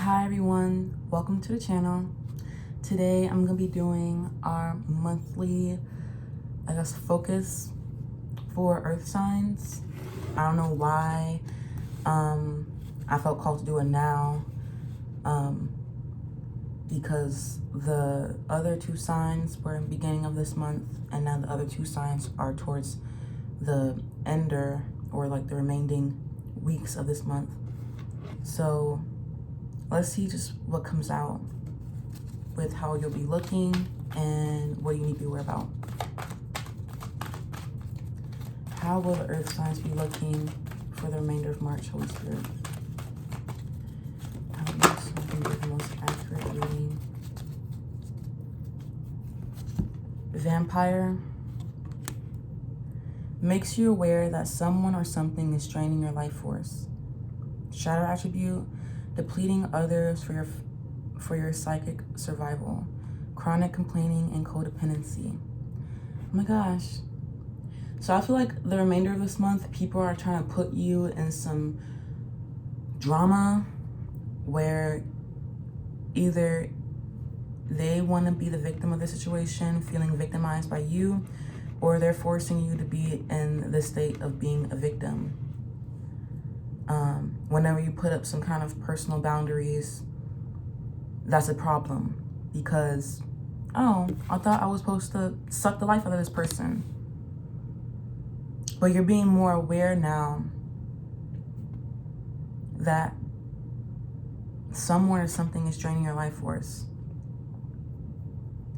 Hi everyone, welcome to the channel. Today I'm gonna be doing our monthly, focus for earth signs. I don't know why I felt called to do it now because the other two signs were in the beginning of this month, and now the other two signs are towards the ender, or like the remaining weeks of this month. So let's see just what comes out with how you'll be looking and what you need to be aware about. How will the earth signs be looking for the remainder of March, Holy Spirit? How will you so I can give the most accurate reading? Vampire makes you aware that someone or something is draining your life force. Shadow attribute, depleting others for your psychic survival. Chronic complaining and codependency. Oh my gosh. So I feel like the remainder of this month, people are trying to put you in some drama where either they want to be the victim of the situation, feeling victimized by you, or they're forcing you to be in the state of being a victim. Whenever you put up some kind of personal boundaries, that's a problem because, oh, I thought I was supposed to suck the life out of this person. But you're being more aware now that someone or something is draining your life force.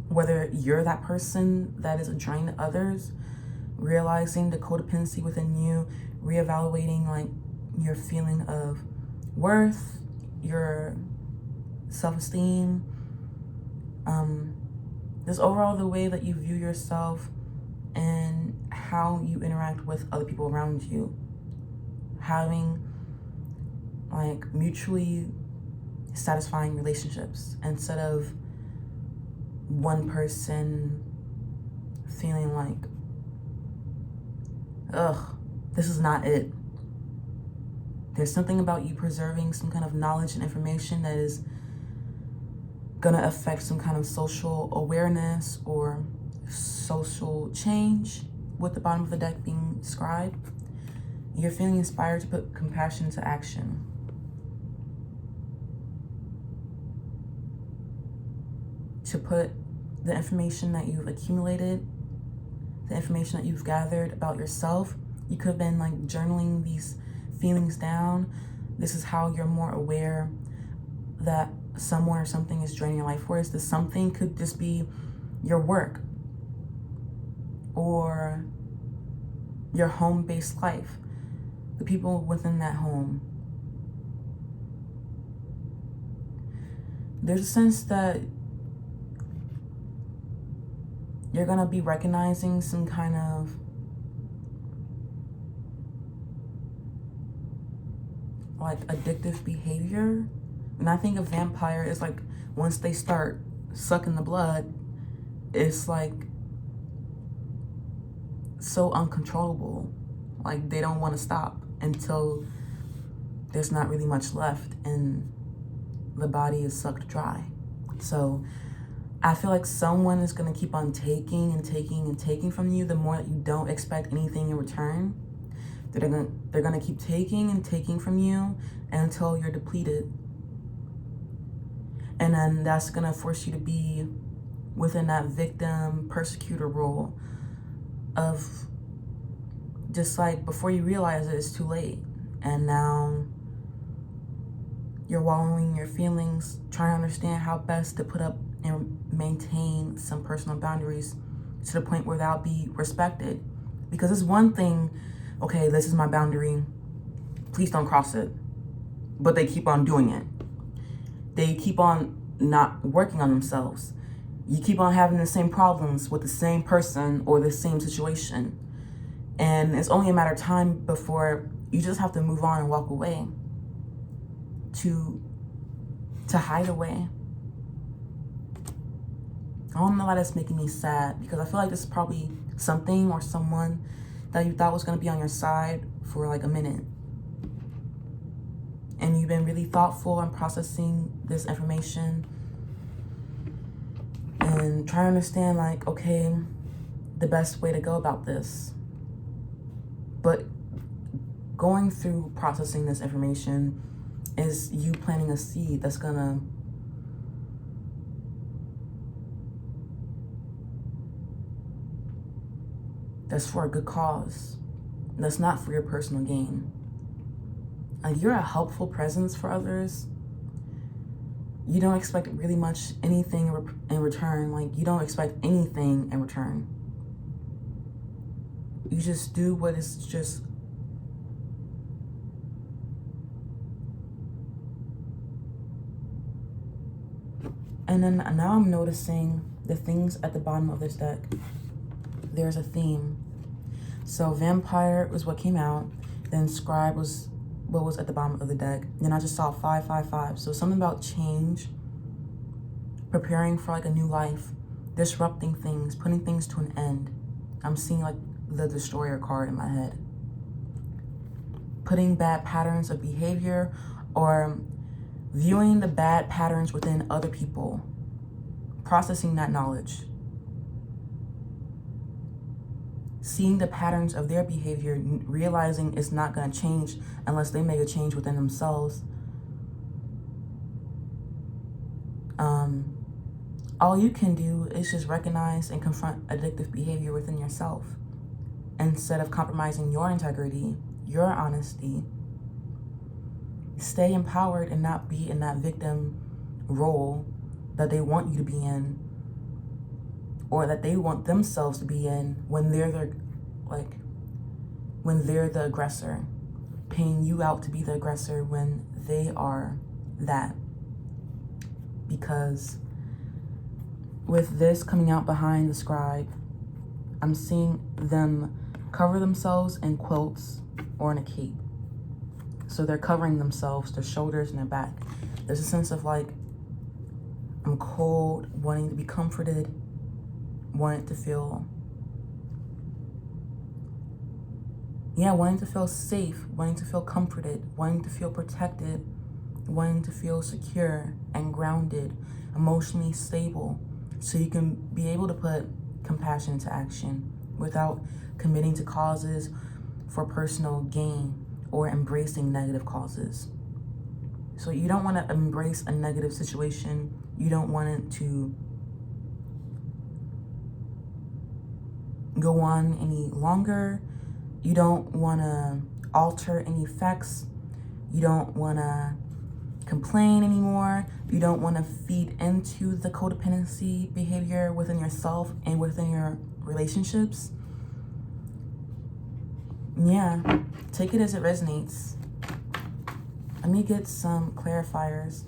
Whether you're that person that is a drain to others, realizing the codependency within you, reevaluating like your feeling of worth, your self-esteem, just overall the way that you view yourself and how you interact with other people around you. Having like mutually satisfying relationships instead of one person feeling like, ugh, this is not it. There's something about you preserving some kind of knowledge and information that is gonna affect some kind of social awareness or social change, with the bottom of the deck being scribe. You're feeling inspired to put compassion into action. To put the information that you've accumulated, the information that you've gathered about yourself. You could have been like journaling these feelings down. This is how you're more aware that someone or something is draining your life force. This something could just be your work or your home-based life, the people within that home. There's a sense that you're gonna be recognizing some kind of like addictive behavior. And I think a vampire is like, once they start sucking the blood, it's like so uncontrollable. Like they don't want to stop until there's not really much left and the body is sucked dry. So I feel like someone is going to keep on taking and taking and taking from you the more that you don't expect anything in return. They're gonna keep taking and taking from you until you're depleted. And then that's gonna force you to be within that victim persecutor role of just like, before you realize it, it's too late. And now you're wallowing in your feelings, trying to understand how best to put up and maintain some personal boundaries to the point where they'll be respected. Because it's one thing, okay, this is my boundary, please don't cross it. But they keep on doing it. They keep on not working on themselves. You keep on having the same problems with the same person or the same situation. And it's only a matter of time before you just have to move on and walk away, to hide away. I don't know why that's making me sad, because I feel like this is probably something or someone that you thought was going to be on your side for like a minute. and you've been really thoughtful in processing this information and try to understand, like, okay, the best way to go about this. But going through processing this information is you planting a seed that's for a good cause. That's not for your personal gain. Like, you're a helpful presence for others. You don't expect really much anything in return. Like, you don't expect anything in return. You just do what is just and then now I'm noticing the things at the bottom of this deck. There's a theme. So vampire was what came out, then scribe was what was at the bottom of the deck. Then I just saw 555. So something about change, preparing for like a new life, disrupting things, putting things to an end. I'm seeing like the destroyer card in my head. Putting bad patterns of behavior or viewing the bad patterns within other people, processing that knowledge. Seeing the patterns of their behavior, realizing it's not going to change unless they make a change within themselves. All you can do is just recognize and confront addictive behavior within yourself instead of compromising your integrity, your honesty. Stay empowered and not be in that victim role that they want you to be in, or that they want themselves to be in when they're the aggressor, paying you out to be the aggressor when they are that. Because with this coming out behind the scribe, I'm seeing them cover themselves in quilts or in a cape. So they're covering themselves, their shoulders and their back. There's a sense of like, I'm cold, wanting to be comforted, wanting to feel safe, wanting to feel comforted, wanting to feel protected, wanting to feel secure and grounded, emotionally stable, so you can be able to put compassion into action without committing to causes for personal gain or embracing negative causes. So you don't want to embrace a negative situation. You don't want it to go on any longer. You don't want to alter any facts. You don't want to complain anymore. You don't want to feed into the codependency behavior within yourself and within your relationships. Yeah, take it as it resonates. Let me get some clarifiers.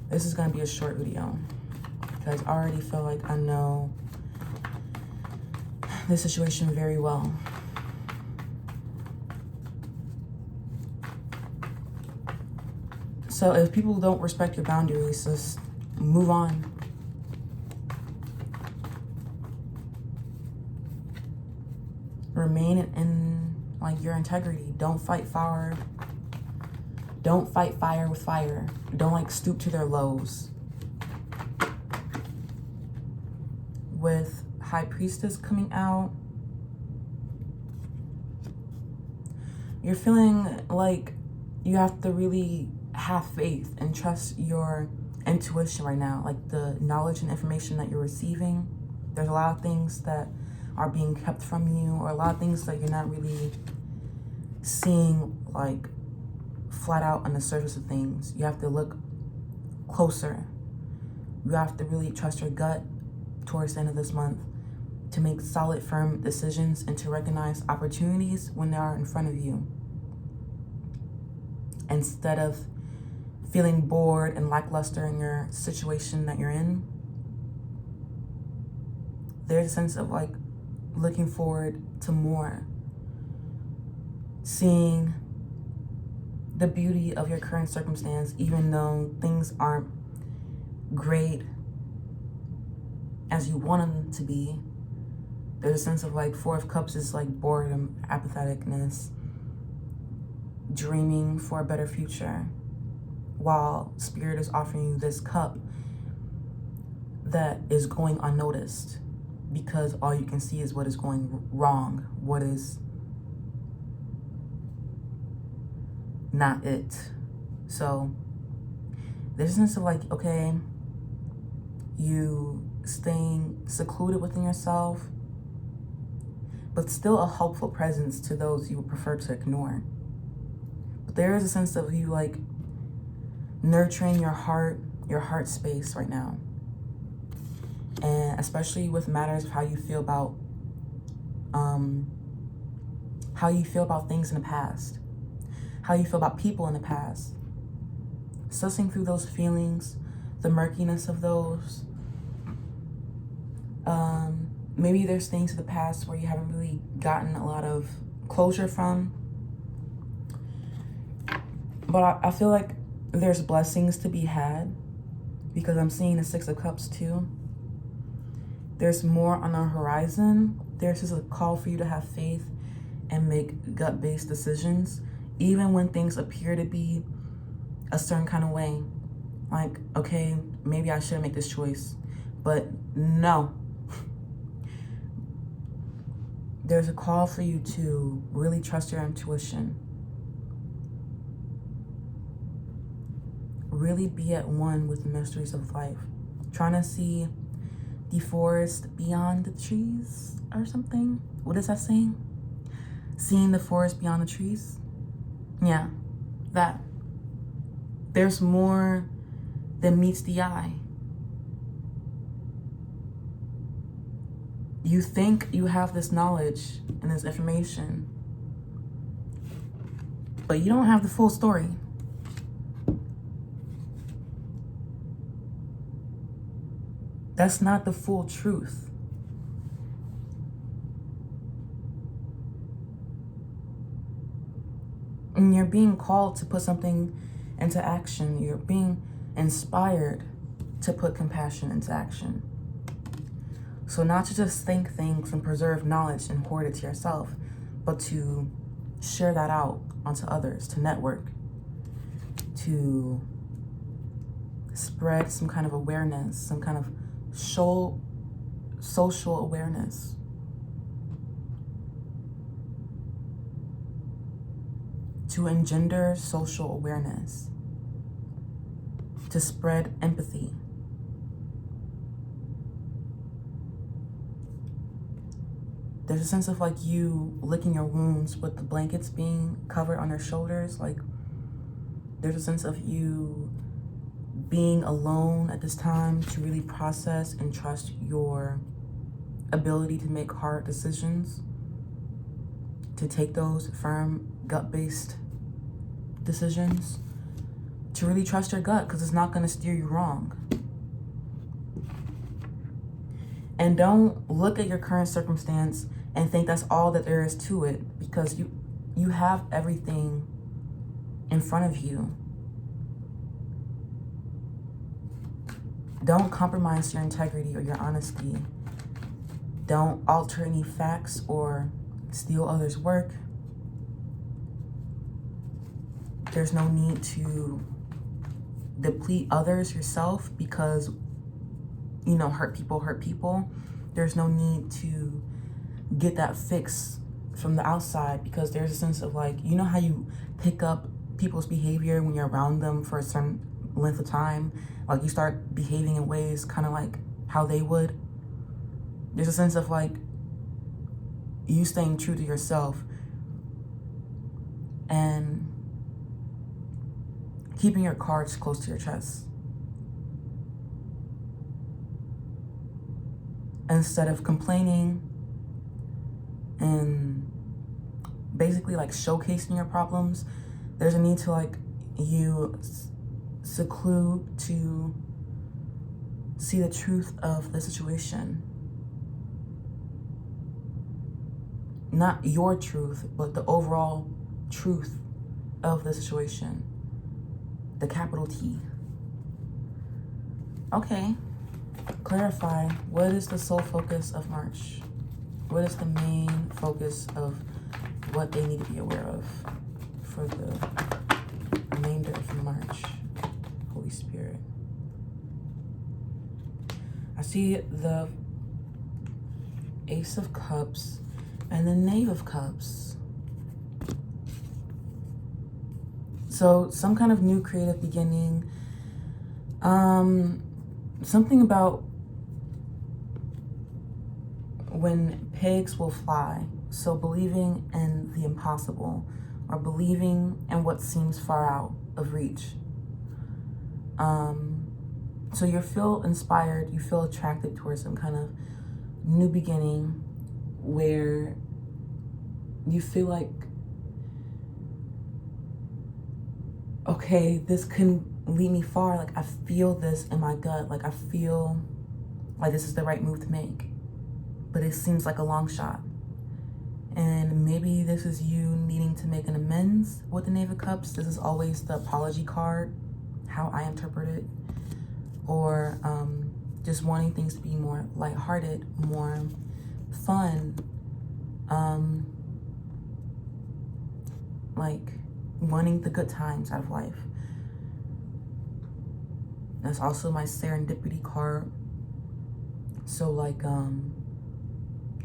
This is going to be a short video because I already feel like I know this situation very well. So if people don't respect your boundaries, just move on. Remain in like your integrity. Don't fight fire. Don't fight fire with fire. Don't like stoop to their lows. With High Priestess coming out, you're feeling like you have to really have faith and trust your intuition right now. Like the knowledge and information that you're receiving, there's a lot of things that are being kept from you, or a lot of things that you're not really seeing like flat out on the surface of things. You have to look closer. You have to really trust your gut towards the end of this month to make solid, firm decisions and to recognize opportunities when they are in front of you, instead of feeling bored and lackluster in your situation that you're in. There's a sense of like looking forward to more, seeing the beauty of your current circumstance, even though things aren't great as you want them to be. There's a sense of like Four of Cups is like boredom, apatheticness, dreaming for a better future, while Spirit is offering you this cup that is going unnoticed because all you can see is what is going wrong, what is not it. So there's a sense of like, okay, you staying secluded within yourself, but still a helpful presence to those you would prefer to ignore. But there is a sense of you like nurturing your heart space right now. And especially with matters of how you feel about things in the past, how you feel about people in the past, sussing through those feelings, the murkiness of those. Maybe there's things in the past where you haven't really gotten a lot of closure from. But I feel like there's blessings to be had, because I'm seeing the Six of Cups too. There's more on the horizon. There's just a call for you to have faith and make gut-based decisions, even when things appear to be a certain kind of way. Like, okay, maybe I shouldn't make this choice, but no. There's a call for you to really trust your intuition. Really be at one with the mysteries of life. Trying to see the forest beyond the trees or something. What is that saying? Seeing the forest beyond the trees? Yeah, that. There's more than meets the eye. You think you have this knowledge and this information, but you don't have the full story. That's not the full truth. And you're being called to put something into action. You're being inspired to put compassion into action. So not to just think things and preserve knowledge and hoard it to yourself, but to share that out onto others, to network, to spread some kind of awareness, some kind of social awareness. To engender social awareness. To spread empathy. There's a sense of like you licking your wounds with the blankets being covered on your shoulders. Like there's a sense of you being alone at this time to really process and trust your ability to make hard decisions, to take those firm gut-based decisions, to really trust your gut because it's not going to steer you wrong. And don't look at your current circumstance and think that's all that there is to it, because you have everything in front of you. Don't compromise your integrity or your honesty. Don't alter any facts or steal others' work. There's no need to deplete others yourself because, you know, hurt people. There's no need to get that fix from the outside, because there's a sense of like, you know how you pick up people's behavior when you're around them for a certain length of time? Like you start behaving in ways kind of like how they would. There's a sense of like you staying true to yourself and keeping your cards close to your chest. Instead of complaining and basically like showcasing your problems, there's a need to like you seclude to see the truth of the situation. Not your truth, but the overall truth of the situation. The capital T. Okay. Clarify, what is the sole focus of March? What is the main focus of what they need to be aware of for the remainder of March? Holy Spirit. I see the Ace of Cups and the Knave of Cups. So some kind of new creative beginning. Something about when pigs will fly. So believing in the impossible, or believing in what seems far out of reach. So you feel inspired, you feel attracted towards some kind of new beginning where you feel like, okay, this can lead me far. Like, I feel this in my gut. Like, I feel like this is the right move to make, but it seems like a long shot. And maybe this is you needing to make an amends with the Knave of Cups. This is always the apology card, how I interpret it. Or just wanting things to be more lighthearted, more fun. Like wanting the good times out of life. That's also my serendipity card. So like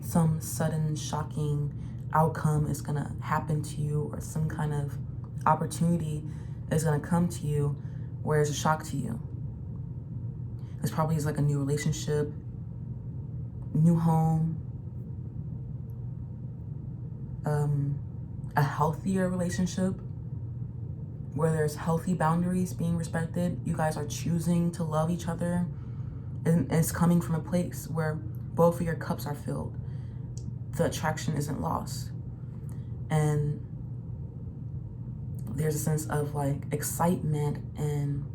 some sudden shocking outcome is gonna happen to you, or some kind of opportunity is gonna come to you where it's a shock to you. This probably is like a new relationship, new home, a healthier relationship where there's healthy boundaries being respected. You guys are choosing to love each other, and it's coming from a place where both of your cups are filled. The attraction isn't lost. And there's a sense of like excitement and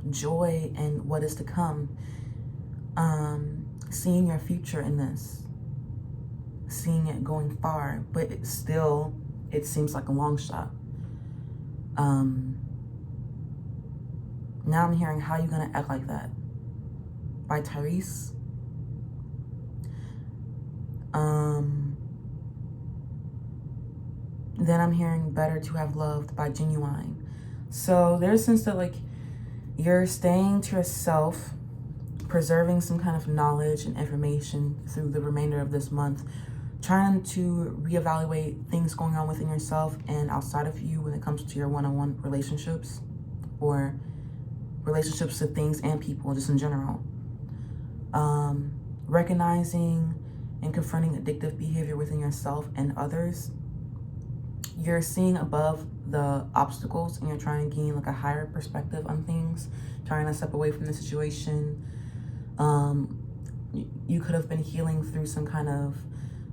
joy and what is to come. Seeing your future in this, seeing it going far, but it seems like a long shot. Now I'm hearing How You Gonna Act Like That by Tyrese. Then I'm hearing Better to Have Loved by Genuine. So there's a sense that like you're staying to yourself, preserving some kind of knowledge and information through the remainder of this month, trying to reevaluate things going on within yourself and outside of you when it comes to your one-on-one relationships, or relationships to things and people just in general. Recognizing and confronting addictive behavior within yourself and others. You're seeing above the obstacles and you're trying to gain like a higher perspective on things, trying to step away from the situation. You could have been healing through some kind of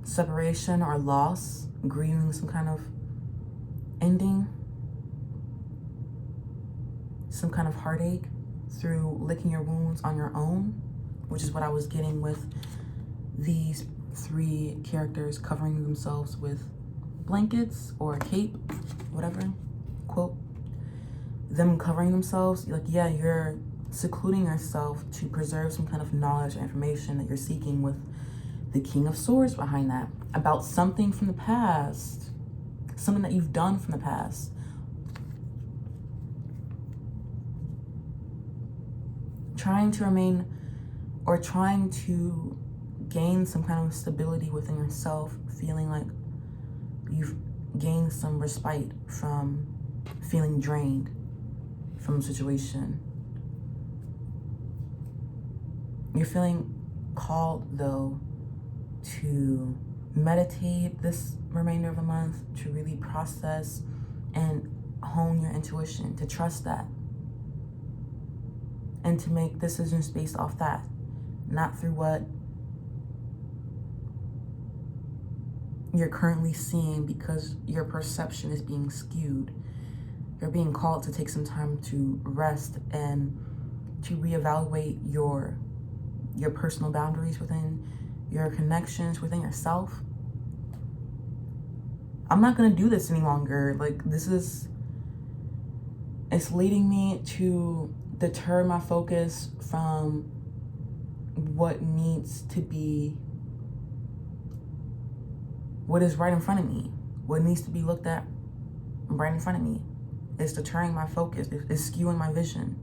separation or loss, grieving some kind of ending, some kind of heartache through licking your wounds on your own, which is what I was getting with these three characters covering themselves with blankets or a cape, whatever, quote. Them covering themselves, like, yeah, you're secluding yourself to preserve some kind of knowledge or information that you're seeking, with the King of Swords behind that, about something from the past, something that you've done from the past. Trying to remain, or trying to gain some kind of stability within yourself, feeling like you've gained some respite from feeling drained from a situation. You're feeling called, though, to meditate this remainder of the month, to really process and hone your intuition, to trust that, and to make decisions based off that, not through what you're currently seeing, because your perception is being skewed. You're being called to take some time to rest and to reevaluate your personal boundaries within your connections within yourself. I'm not gonna do this any longer. Like, it's leading me to deter my focus from what needs to be what is right in front of me, what needs to be looked at right in front of me. It's deterring my focus. It's skewing my vision.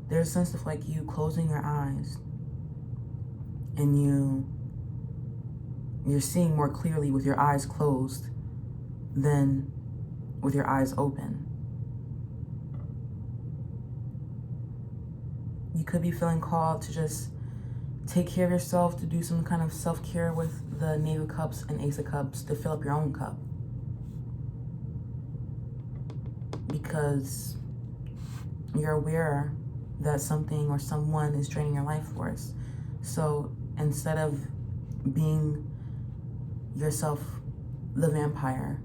There's a sense of like you closing your eyes and you're seeing more clearly with your eyes closed than with your eyes open. You could be feeling called to just take care of yourself, to do some kind of self-care with the Knave of Cups and Ace of Cups, to fill up your own cup. Because you're aware that something or someone is draining your life force. So instead of being yourself, the vampire,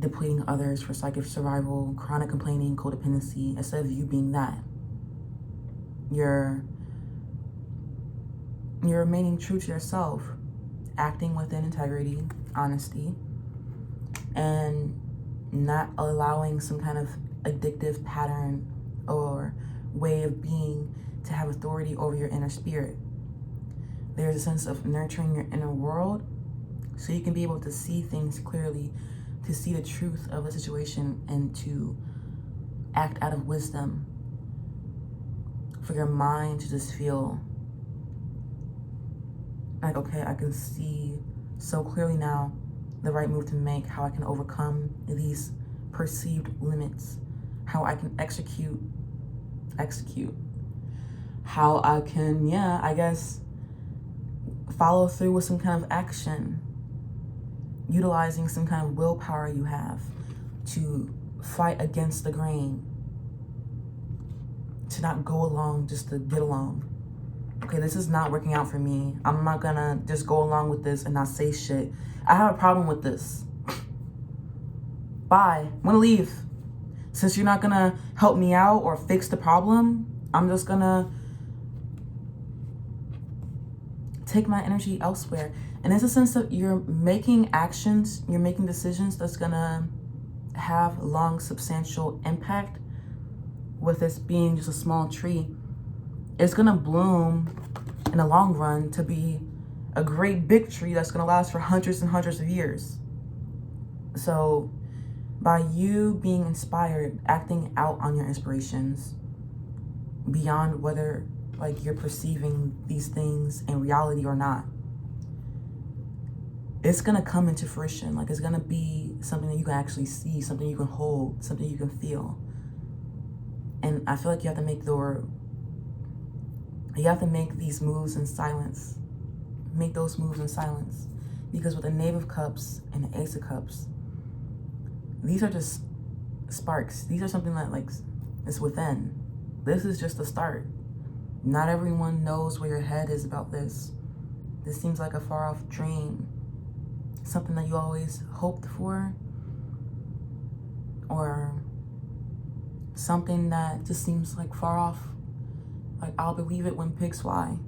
depleting others for psychic survival, chronic complaining, codependency, instead of you being that, you're remaining true to yourself, acting within integrity, honesty, and not allowing some kind of addictive pattern or way of being to have authority over your inner spirit. There's a sense of nurturing your inner world so you can be able to see things clearly, to see the truth of a situation, and to act out of wisdom. For your mind to just feel like, okay, I can see so clearly now the right move to make, how I can overcome these perceived limits, how I can execute, how I can, I guess, follow through with some kind of action, utilizing some kind of willpower you have to fight against the grain, to not go along just to get along. Okay, this is not working out for me. I'm not gonna just go along with this and not say shit. I have a problem with this. Bye. I'm gonna leave. Since you're not gonna help me out or fix the problem, I'm just gonna take my energy elsewhere. And there's a sense that you're making actions, you're making decisions that's gonna have long, substantial impact. With this being just a small tree, it's gonna bloom in the long run to be a great big tree that's gonna last for hundreds and hundreds of years. So by you being inspired, acting out on your inspirations beyond whether like you're perceiving these things in reality or not, it's gonna come into fruition. Like it's gonna be something that you can actually see, something you can hold, something you can feel. And I feel like you have to make these moves in silence. Make those moves in silence. Because with the Knave of Cups and the Ace of Cups, these are just sparks. These are something that like is within. This is just the start. Not everyone knows where your head is about this. This seems like a far off dream. Something that you always hoped for. Or something that just seems like far off. Like, I'll believe it when pigs fly.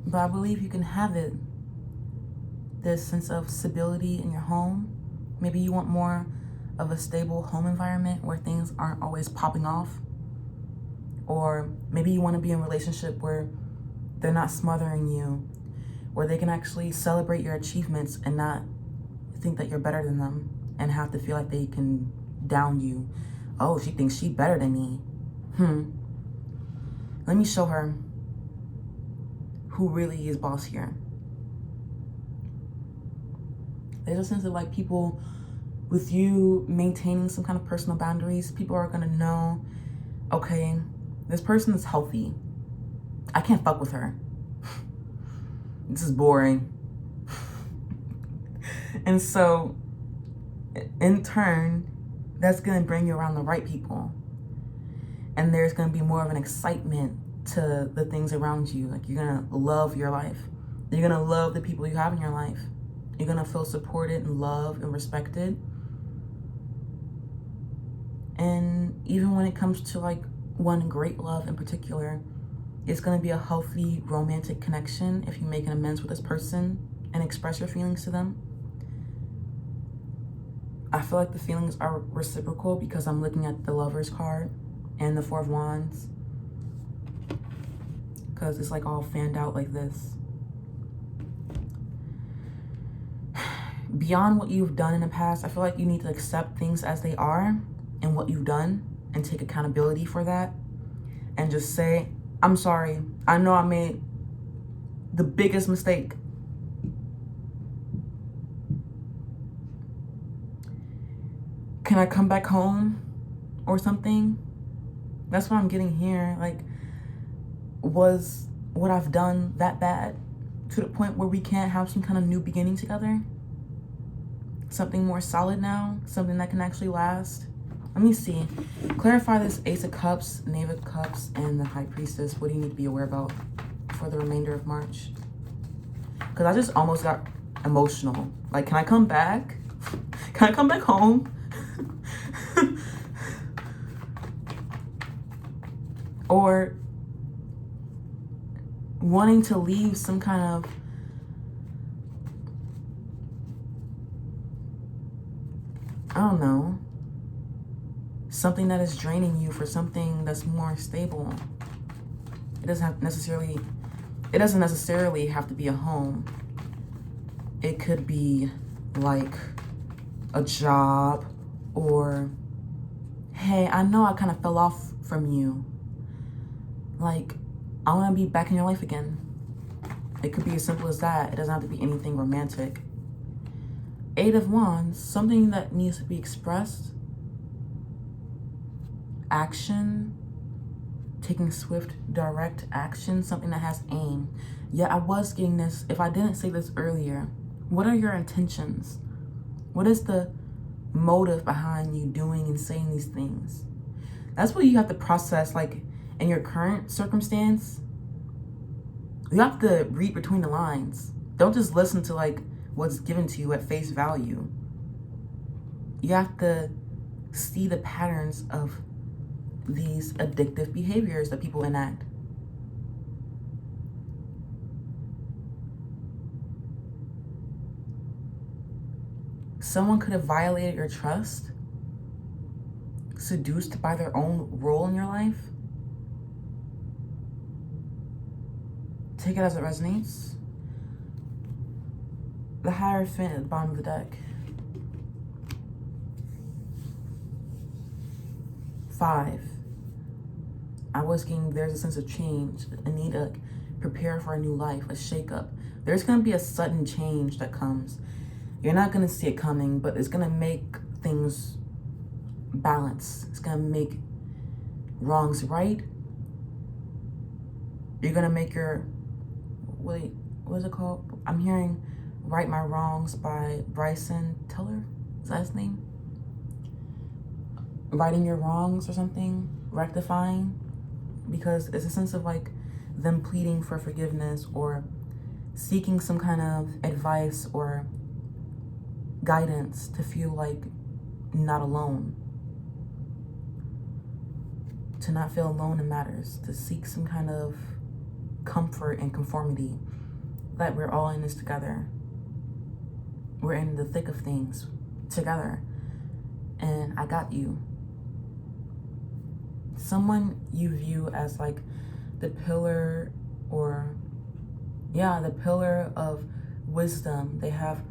But I believe you can have it. This sense of stability in your home. Maybe you want more of a stable home environment where things aren't always popping off. Or maybe you want to be in a relationship where they're not smothering you, where they can actually celebrate your achievements and not think that you're better than them and have to feel like they can down you. Oh, she thinks she's better than me. Let me show her who really is boss here. There's a sense of like people, with you maintaining some kind of personal boundaries, people are gonna know, okay, this person is healthy. I can't fuck with her. This is boring. And so, in turn, that's gonna bring you around the right people. And there's gonna be more of an excitement to the things around you. Like, you're gonna love your life. You're gonna love the people you have in your life. You're gonna feel supported and loved and respected. And even when it comes to like one great love in particular, it's gonna be a healthy romantic connection if you make an amends with this person and express your feelings to them. I feel like the feelings are reciprocal because I'm looking at the Lover's card and the Four of Wands. because it's like all fanned out like this. Beyond what you've done in the past, I feel like you need to accept things as they are and what you've done and take accountability for that and just say, I'm sorry. I know I made the biggest mistake. Can I come back home or something? That's what I'm getting here. Like, was what I've done that bad to the point where we can't have some kind of new beginning together? Something more solid now? Something that can actually last? Let me see. Clarify this Ace of Cups, Knave of Cups, and the High Priestess. What do you need to be aware about for the remainder of March? Because I just almost got emotional. Like, can I come back? Can I come back home? Or wanting to leave some kind of I don't know, something that is draining you for something that's more stable. It doesn't necessarily have to be a home. It could be like a job, or hey, I know I kind of fell off from you. Like, I want to be back in your life again. It could be as simple as that. It doesn't have to be anything romantic. Eight of Wands, something that needs to be expressed. Action, taking swift, direct action, something that has aim. Yeah, I was getting this. If I didn't say this earlier, what are your intentions? What is the motive behind you doing and saying these things? That's what you have to process, like, in your current circumstance. You have to read between the lines. Don't just listen to, like, what's given to you at face value. You have to see the patterns of these addictive behaviors that people enact. Someone could have violated your trust, seduced by their own role in your life. Take it as it resonates. The Hierophant at the bottom of the deck. 5. I was getting, there's a sense of change, a need to prepare for a new life, a shakeup. There's going to be a sudden change that comes. You're not going to see it coming, but it's going to make things balance. It's going to make wrongs right. You're going to make your, wait, what is it called? I'm hearing Right My Wrongs by Bryson Tiller. Is that his name? Righting your wrongs or something, rectifying, because it's a sense of like them pleading for forgiveness or seeking some kind of advice or guidance to feel like not alone, to not feel alone in matters, to seek some kind of comfort and conformity, that we're all in this together. We're in the thick of things together, and I got you. Someone you view as like the pillar, or the pillar of wisdom. They have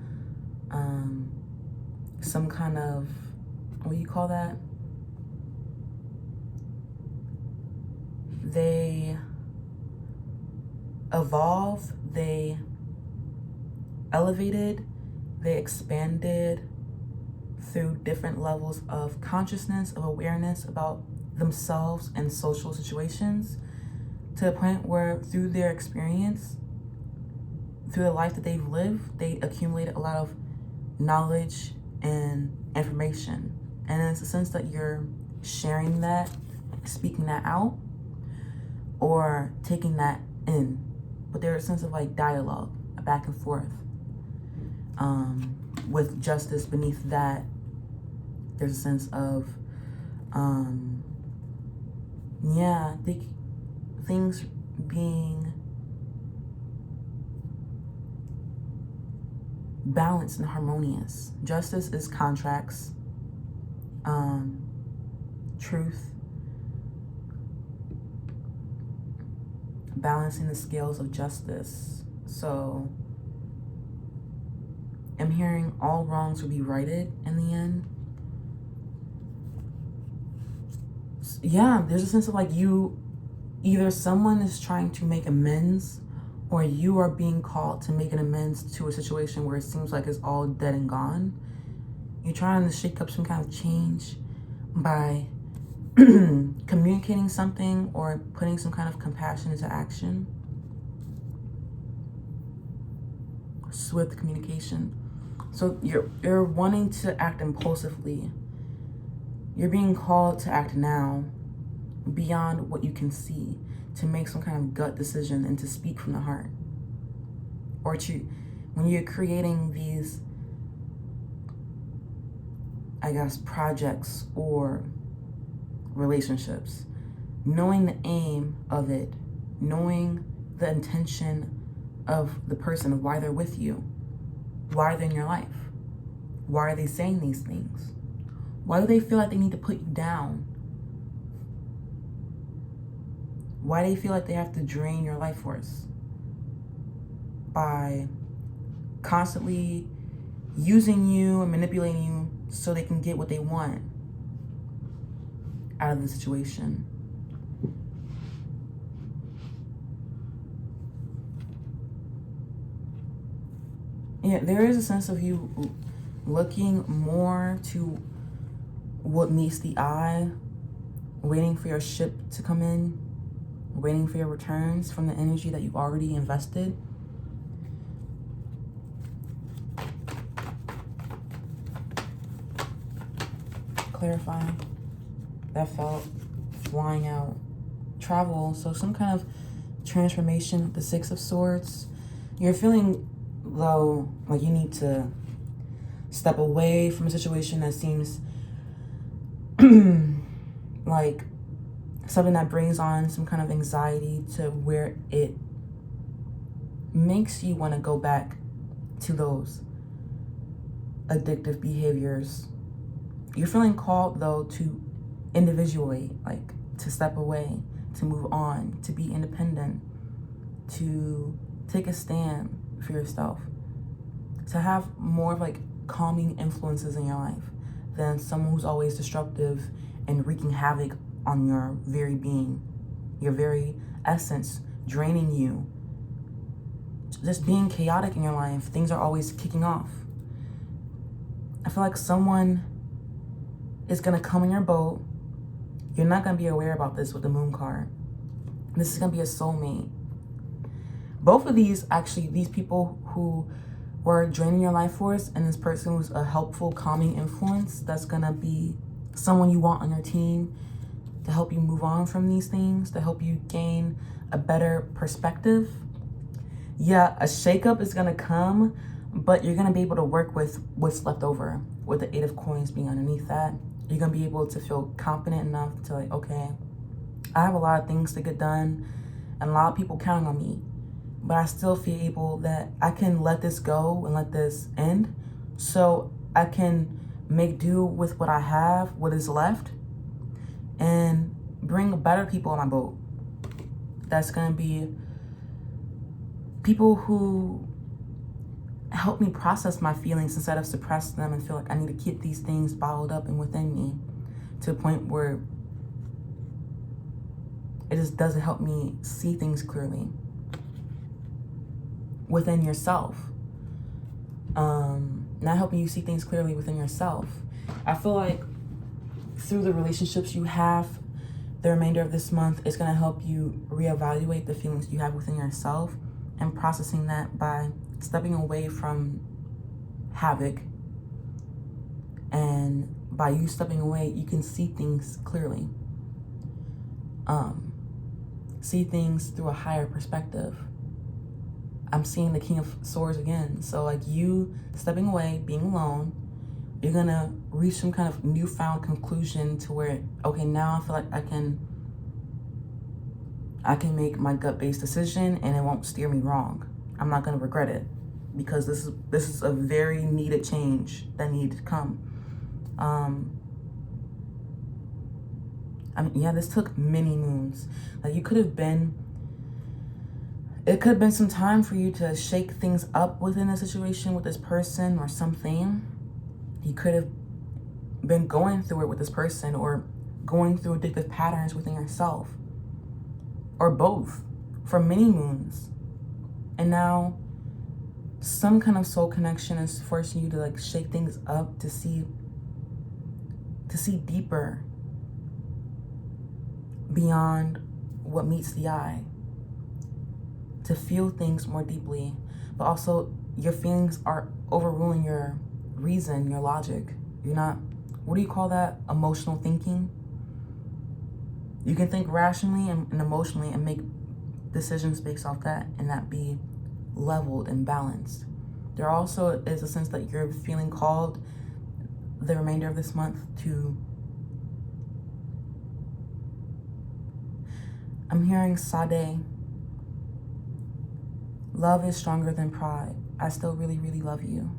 some kind of, what do you call that? They evolve, they elevated, they expanded through different levels of consciousness, of awareness about themselves and social situations, to the point where through their experience, through the life that they've lived, they accumulated a lot of knowledge and information. And it's a sense that you're sharing that, speaking that out, or taking that in. But there's a sense of like dialogue, a back and forth. With justice beneath that, there's a sense of, things being balanced and harmonious. Justice is contracts, truth, balancing the scales of justice. So I'm hearing all wrongs will be righted in the end. Yeah, there's a sense of like either someone is trying to make amends, or you are being called to make an amends to a situation where it seems like it's all dead and gone. You're trying to shake up some kind of change by communicating something or putting some kind of compassion into action. Swift communication. So you're wanting to act impulsively. You're being called to act now beyond what you can see, to make some kind of gut decision and to speak from the heart. Or when you're creating these, I guess, projects or relationships, knowing the aim of it, knowing the intention of the person, of why they're with you, why they're in your life, why are they saying these things, why do they feel like they need to put you down, why do they feel like they have to drain your life force by constantly using you and manipulating you so they can get what they want out of the situation. Yeah, there is a sense of you looking more to what meets the eye, waiting for your ship to come in, waiting for your returns from the energy that you've already invested. Clarifying. That felt flying out. Travel, so some kind of transformation, the Six of Swords. You're feeling, though, like you need to step away from a situation that seems like something that brings on some kind of anxiety, to where it makes you want to go back to those addictive behaviors. You're feeling called, though, to individuate, like to step away, to move on, to be independent, to take a stand for yourself, to have more of like calming influences in your life than someone who's always destructive and wreaking havoc on your very being, your very essence, draining you, just being chaotic in your life. Things are always kicking off. I feel like someone is gonna come in your boat. You're not gonna be aware about this with the Moon card. This is gonna be a soulmate. Both of these, actually, these people who were draining your life force and this person who's a helpful, calming influence, that's gonna be someone you want on your team to help you move on from these things, to help you gain a better perspective. Yeah, a shakeup is gonna come, but you're gonna be able to work with what's left over, with the Eight of Coins being underneath that. You're gonna be able to feel confident enough to like, okay, I have a lot of things to get done and a lot of people counting on me, but I still feel able that I can let this go and let this end, so I can make do with what I have, what is left, and bring better people on my boat. That's gonna be people who help me process my feelings instead of suppress them and feel like I need to keep these things bottled up and within me, to a point where it just doesn't help me see things clearly within yourself. Not helping you see things clearly within yourself. I feel like through the relationships you have the remainder of this month, it's going to help you reevaluate the feelings you have within yourself and processing that by stepping away from havoc. And by you stepping away, you can see things clearly. See things through a higher perspective. I'm seeing the King of Swords again. So like you stepping away, being alone, you're gonna reach some kind of newfound conclusion to where, okay, now I feel like I can make my gut-based decision and it won't steer me wrong. I'm not gonna regret it, because this is a very needed change that needed to come. I mean, yeah, this took many moons. Like you could have been It could have been some time for you to shake things up within a situation with this person or something. You could have been going through it with this person, or going through addictive patterns within yourself, or both, for many moons. And now some kind of soul connection is forcing you to like shake things up, to see deeper beyond what meets the eye, to feel things more deeply. But also your feelings are overruling your reason, your logic. You're not, what do you call that? Emotional thinking. You can think rationally and emotionally and make decisions based off that, and that be leveled and balanced. There also is a sense that you're feeling called the remainder of this month to, I'm hearing Sade. Love is stronger than pride. I still really, really love you.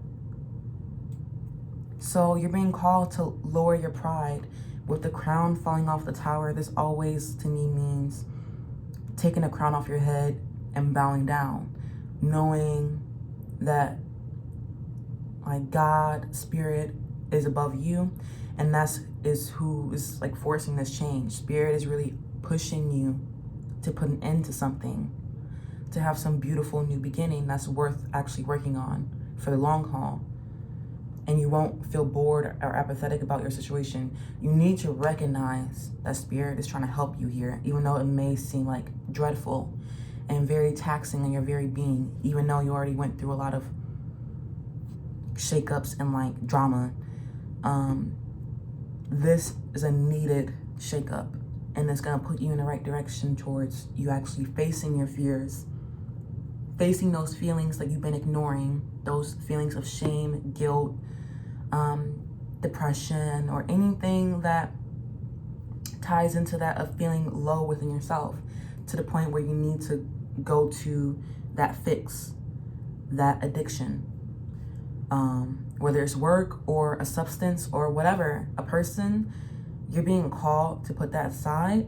So you're being called to lower your pride. With the crown falling off the tower, this always to me means taking a crown off your head and bowing down, knowing that like God, spirit is above you, and is who is like forcing this change. Spirit is really pushing you to put an end to something, to have some beautiful new beginning that's worth actually working on for the long haul. And you won't feel bored or apathetic about your situation. You need to recognize that spirit is trying to help you here, even though it may seem like dreadful and very taxing on your very being, even though you already went through a lot of shakeups and like drama. This is a needed shakeup, and it's gonna put you in the right direction towards you actually facing your fears, facing those feelings that you've been ignoring, those feelings of shame, guilt, depression, or anything that ties into that of feeling low within yourself, to the point where you need to go to that fix, that addiction, whether it's work or a substance or whatever, a person. You're being called to put that aside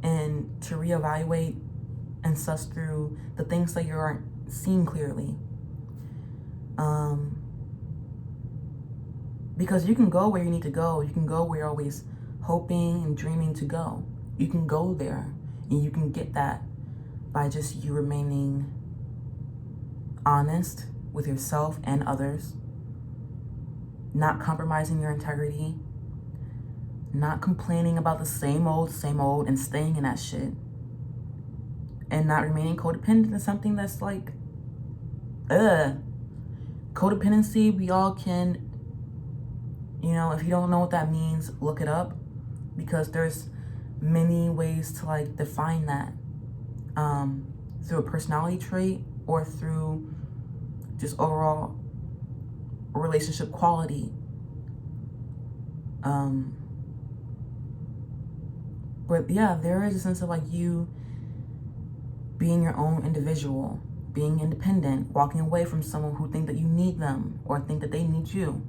and to reevaluate and suss through the things that you aren't seeing clearly. Because you can go where you need to go. You can go where you're always hoping and dreaming to go. You can go there, and you can get that by just you remaining honest with yourself and others, not compromising your integrity, not complaining about the same old, and staying in that shit, and not remaining codependent is something that's like, codependency, we all can, you know, if you don't know what that means, look it up, because there's many ways to like define that, through a personality trait or through just overall relationship quality. But yeah, there is a sense of like you being your own individual, being independent, walking away from someone who think that you need them or think that they need you.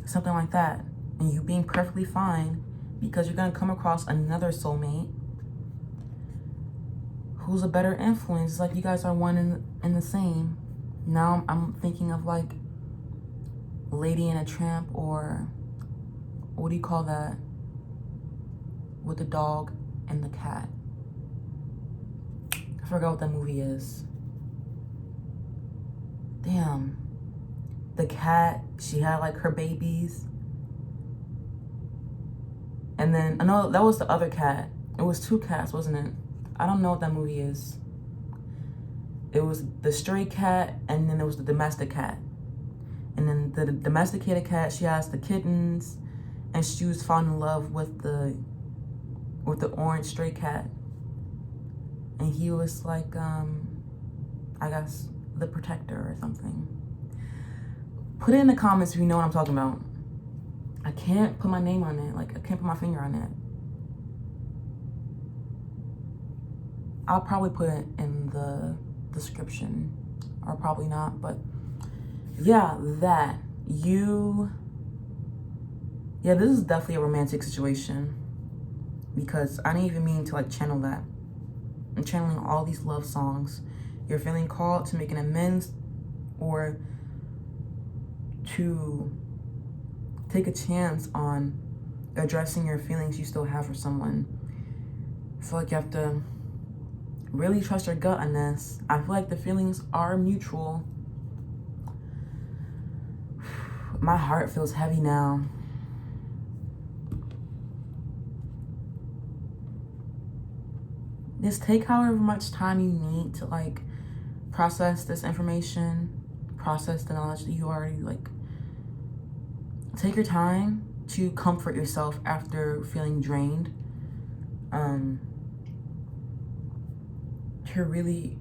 Something like that. And you being perfectly fine, because you're gonna come across another soulmate who's a better influence. It's like you guys are one and the same. Now I'm thinking of like Lady and a Tramp, or what do you call that? With the dog and the cat. I forgot what that movie is. Damn. The cat, she had like her babies. And then, I know that was the other cat. It was two cats, wasn't it? I don't know what that movie is. It was the stray cat, and then there was the domestic cat. And then the domesticated cat, she has the kittens, and she was falling in love with the orange stray cat. And he was like, I guess, the protector or something. Put it in the comments if you know what I'm talking about. I can't put my name on it. Like, I can't put my finger on it. I'll probably put it in the description, or probably not, but yeah, that. Yeah, this is definitely a romantic situation, because I didn't even mean to like channel that. I'm channeling all these love songs. You're feeling called to make an amends or to take a chance on addressing your feelings you still have for someone. I feel like you have to really trust your gut on this. I feel like the feelings are mutual. My heart feels heavy now. Just take however much time you need to like process this information, process the knowledge that you already like. Take your time to comfort yourself after feeling drained. To really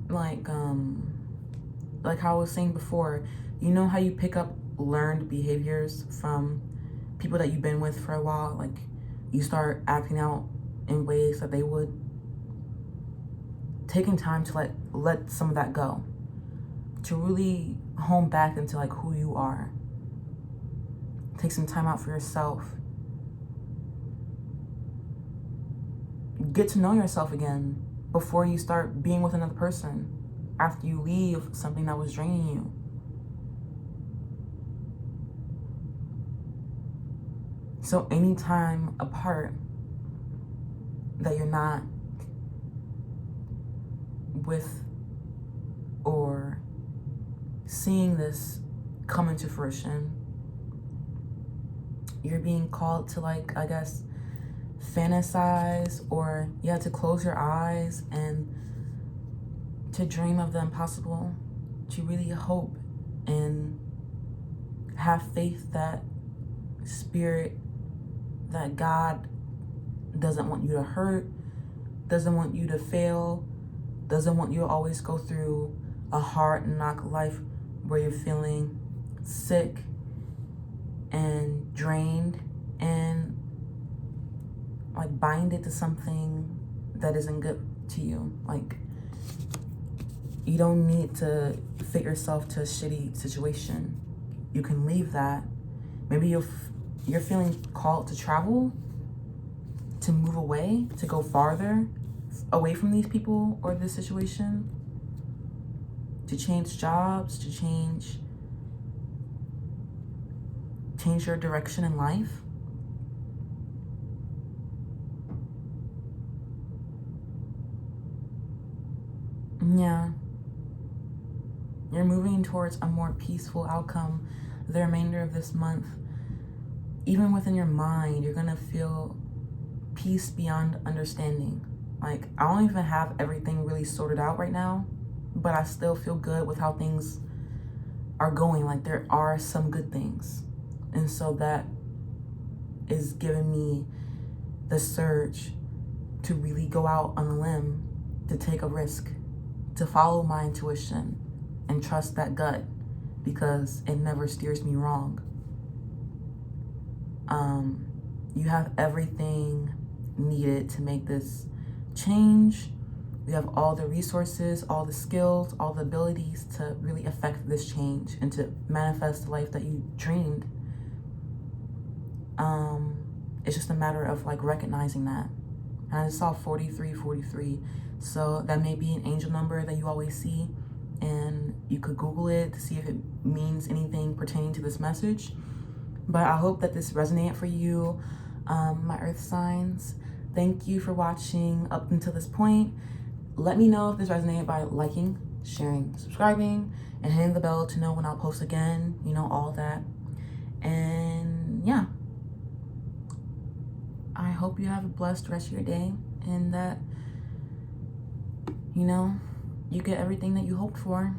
like how I was saying before, you know how you pick up learned behaviors from people that you've been with for a while? Like you start acting out in ways that they would. Taking time to let some of that go, to really hone back into like who you are. Take some time out for yourself. Get to know yourself again before you start being with another person, after you leave something that was draining you. So anytime apart that you're not with or seeing this come into fruition, you're being called to like, I guess, fantasize, or you have to close your eyes and to dream of the impossible, to really hope and have faith that spirit, that God doesn't want you to hurt, doesn't want you to fail, doesn't want you to always go through a hard knock life where you're feeling sick and drained and like binded to something that isn't good to you. Like you don't need to fit yourself to a shitty situation. You can leave that. Maybe you're feeling called to travel, to move away, to go farther away from these people or this situation, to change jobs, to change your direction in life. Yeah. You're moving towards a more peaceful outcome the remainder of this month. Even within your mind, you're gonna feel peace beyond understanding. Like, I don't even have everything really sorted out right now, but I still feel good with how things are going. Like, there are some good things. And so that is giving me the surge to really go out on a limb, to take a risk, to follow my intuition and trust that gut, because it never steers me wrong. You have everything needed to make this change. You have all the resources, all the skills, all the abilities to really affect this change and to manifest the life that you dreamed. It's just a matter of like recognizing that. And I just saw 4343. So that may be an angel number that you always see, and you could Google it to see if it means anything pertaining to this message. But I hope that this resonated for you, my earth signs. Thank you for watching up until this point. Let me know if this resonated by liking, sharing, subscribing, and hitting the bell to know when I'll post again, you know, all that. And yeah, I hope you have a blessed rest of your day, and that, you know, you get everything that you hoped for.